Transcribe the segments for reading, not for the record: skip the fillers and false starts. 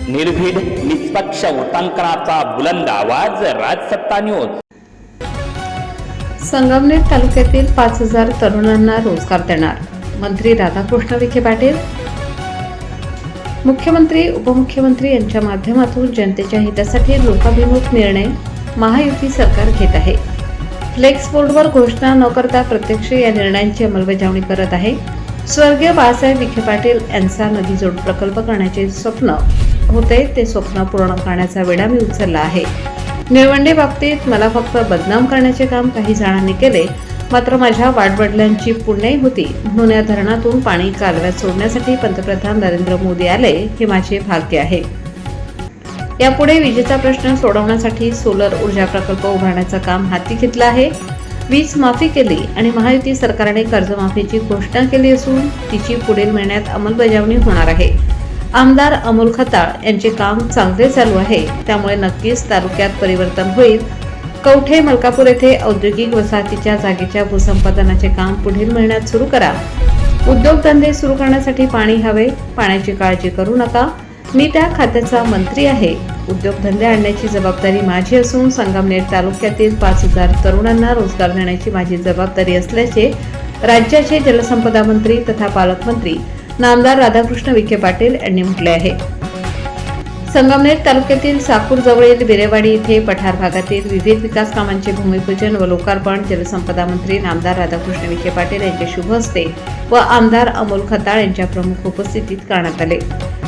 निर्भीड निष्पक्ष वृत्तांकनाचा बुलंद आवाज, राजसत्ता न्यूज। संगमनेर तालुक्यातील 5000 तरुणांना रोजगार देणार मंत्री राधाकृष्ण विखे पाटील। मुख्यमंत्री उपमुख्यमंत्री यांच्या माध्यमातून जनतेच्या हितासाठी लोकाभिमुख निर्णय महायुती सरकार घेत आहे। फ्लेक्स बोर्डवर घोषणा न करता प्रत्यक्ष या निर्णयांची अंमलबजावणी करत आहे। स्वर्गीय बाळासाहेब विखे पाटील यांचा नदी जोड प्रकल्प करण्याचे स्वप्न होते, ते स्वप्न पूर्ण करण्याचा वेढा मी उचलला आहे। निळवंडे बाबतीत मला फक्त बदनाम करण्याचे काम काही जणांनी केले, मात्र माझ्या वाडवडिलांची पुण्याई होती म्हणून या धरणातून पाणी कालव्यात सोडण्यासाठी पंतप्रधान नरेंद्र मोदी आले, हे माझे भाग्य आहे। यापुढे विजेचा प्रश्न सोडवण्यासाठी सोलर ऊर्जा प्रकल्प उभारण्याचं काम हाती घेतलं आहे। वीज माफी केली आणि महायुती सरकारने कर्जमाफीची घोषणा केली असून तिची पुढील महिन्यात अंमलबजावणी होणार आहे। आमदार अमोल खताळ यांचे काम चांगले चालू आहे, त्यामुळे नक्कीच तालुक्यात परिवर्तन होईल। कवठे मलकापूर येथे औद्योगिक वसाहतीच्या जागेच्या भूसंपादनाचे काम पुढील महिन्यात सुरू करा। उद्योगधंदे सुरू करण्यासाठी पाणी हवे, पाण्याची काळजी करू नका, मी त्या खात्याचा मंत्री आहे। उद्योगधंदे आणण्याची जबाबदारी माझी असून संगमनेर तालुक्यातील 5000 तरुणांना रोजगार देण्याची माझी जबाबदारी असल्याचे राज्याचे जलसंपदा मंत्री तथा पालकमंत्री नामदार राधाकृष्ण विखे पाटील यांनी म्हटले आहे। संगमनेर तालुक्यातील साकूर जवळील बिरेवाडी येथे पठार भागातील विविध विकास कामांचे भूमिपूजन व लोकार्पण जलसंपदा मंत्री नामदार राधाकृष्ण विखे पाटील यांच्या शुभ हस्ते व आमदार अमोल खताळ यांच्या प्रमुख उपस्थितीत करण्यात आले।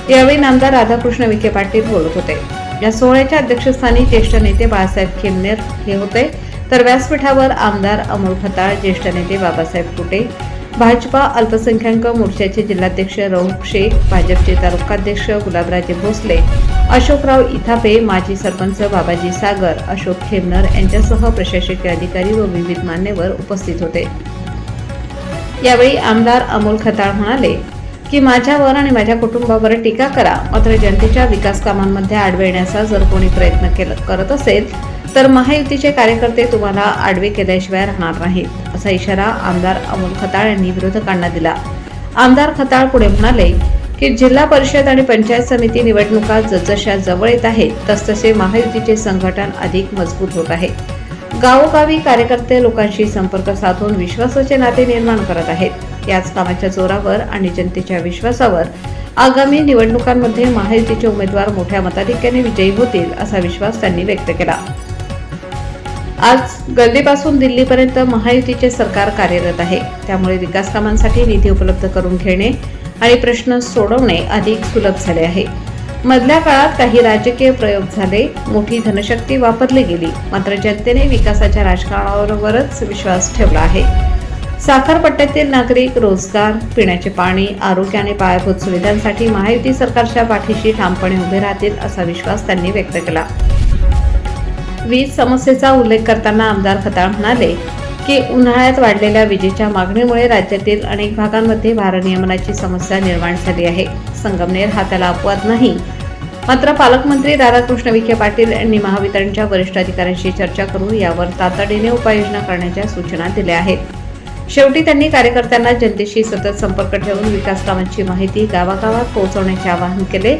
यावेळी नामदार राधाकृष्ण विखे पाटील बोलत होते। या सोहळ्याच्या अध्यक्षस्थानी ज्येष्ठ नेते बाळासाहेब खेमनेर हे होते, तर व्यासपीठावर आमदार अमोल खताळ, ज्येष्ठ नेते बाबासाहेब कुटे, भाजपा अल्पसंख्याक मोर्चाचे जिल्हाध्यक्ष रऊफ शेख, भाजपचे तालुकाध्यक्ष गुलाबराजे भोसले, अशोकराव इथापे, माजी सरपंच बाबाजी सागर, अशोक खेमनर यांच्यासह प्रशासकीय अधिकारी व विविध मान्यवर उपस्थित होते। यावेळी आमदार अमोल खताळ म्हणाले की माझ्यावर आणि माझ्या कुटुंबावर टीका करा, मात्र जनतेच्या विकास कामांमध्ये आडवे येण्याचा जर कोणी प्रयत्न करत असेल तर महायुतीचे कार्यकर्ते तुम्हाला आडवे केल्याशिवाय राहणार नाहीत, असा इशारा आमदार अमोल खताळ यांनी विरोधकांना दिला। आमदार खताळ पुढे म्हणाले की जिल्हा परिषद आणि पंचायत समिती निवडणुका जसजशा जवळ येत आहेत तसतसे महायुतीचे संघटन अधिक मजबूत होत आहे। गावोगावी कार्यकर्ते लोकांशी संपर्क साधून विश्वासाचे नाते निर्माण करत आहेत। याच कामाच्या जोरावर आणि जनतेच्या विश्वासावर आगामी निवडणुकांमध्ये महायुतीचे उमेदवार मोठ्या मताधिक्याने विजयी होतील, असा विश्वास त्यांनी व्यक्त केला। आज गल्लीपासून दिल्लीपर्यंत महायुतीचे सरकार कार्यरत आहे, त्यामुळे विकास कामांसाठी निधी उपलब्ध करून घेणे आणि प्रश्न सोडवणे अधिक सुलभ झाले आहे। मधल्या काळात काही राजकीय प्रयोग झाले, मोठी धनशक्ती वापरली गेली, मात्र जनतेने विकासाच्या राजकारणावरच विश्वास ठेवला आहे। साखरपट्ट्यातील नागरिक, रोजगार, पिण्याचे पाणी, आरोग्य आणि पायाभूत सुविधांसाठी महायुती सरकारच्या पाठीशी ठामपणे उभे राहतील, असा विश्वास त्यांनी व्यक्त केला। वीज समस्येचा उल्लेख करताना आमदार खताळ म्हणाले की उन्हाळ्यात वाढलेल्या विजेच्या मागणीमुळे राज्यातील अनेक भागांमध्ये भारनियमनाची समस्या निर्माण झाली आहे। संगमनेर हा त्याला अपवाद नाही, मात्र पालकमंत्री राधाकृष्ण विखे पाटील यांनी महावितरणच्या वरिष्ठ अधिकाऱ्यांशी चर्चा करून यावर तातडीने उपाययोजना करण्याच्या सूचना दिल्या आहेत। शेवटी त्यांनी कार्यकर्त्यांना जनतेशी सतत संपर्क ठेवून विकास कामांची माहिती गावागावात पोहोचवण्याचे आवाहन केले।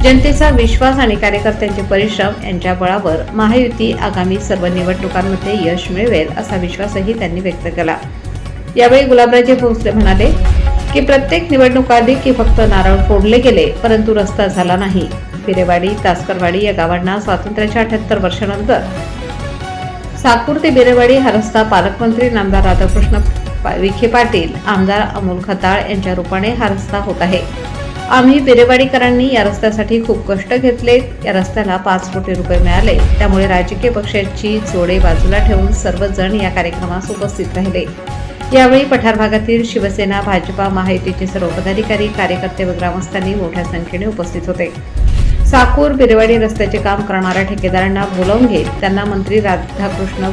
जनतेचा विश्वास आणि कार्यकर्त्यांचे परिश्रम यांच्या बळावर महायुती आगामी सर्व निवडणुकांमध्ये यश मिळवेल, असा विश्वासही त्यांनी व्यक्त केला। यावेळी गुलाबराजे भोसले म्हणाले की प्रत्येक निवडणुकाआधी की फक्त नारळ फोडले गेले, परंतु रस्ता झाला नाही। बिरेवाडी, तासकरवाडी या गावांना स्वातंत्र्याच्या 78 वर्षानंतर साकूर ते बिरेवाडी हा रस्ता पालकमंत्री नामदार राधाकृष्ण विखे पाटील, आमदार अमोल खताळ यांच्या रूपाने हा रस्ता होत आहे। आम्ही बिरेवाडीकरांनी या रस्त्यासाठी खूप कष्ट घेतले। या रस्त्याला 5 कोटी रुपये मिळाले, त्यामुळे राजकीय पक्षाची जोडे बाजूला ठेवून सर्वजण या कार्यक्रमास उपस्थित राहिले। यावेळी पठार भागातील शिवसेना, भाजपा, महायुतीचे सर्व पदाधिकारी, कार्यकर्ते व ग्रामस्थांनी मोठ्या संख्येने उपस्थित होते। साकूर बिरेवाडी रस्त्याचे काम करणाऱ्या ठेकेदारांना बोलावून घेत त्यांना मंत्री राधाकृष्ण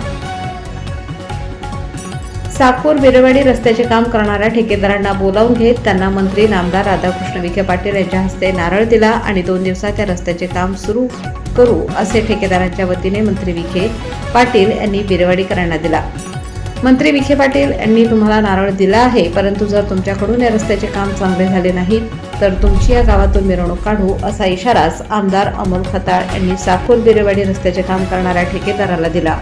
नामदार राधाकृष्ण विखे पाटील यांच्या हस्ते नारळ दिला आणि 2 दिवसात या रस्त्याचे काम सुरू करू, असे ठेकेदारांच्या वतीने मंत्री विखे पाटील यांनी बिरेवाडीकरांना दिला। मंत्री विखे पाटील यांनी तुम्हाला नारळ दिला आहे, परंतु जर तुमच्याकडून या रस्त्याचे काम चांगले झाले नाही तर तुमची या गावातून मिरवणूक काढू असा इशाराच आमदार अमोल खताळ यांनी साकूर बिरेवाडी रस्त्याचे काम करणाऱ्या ठेकेदाराला दिला.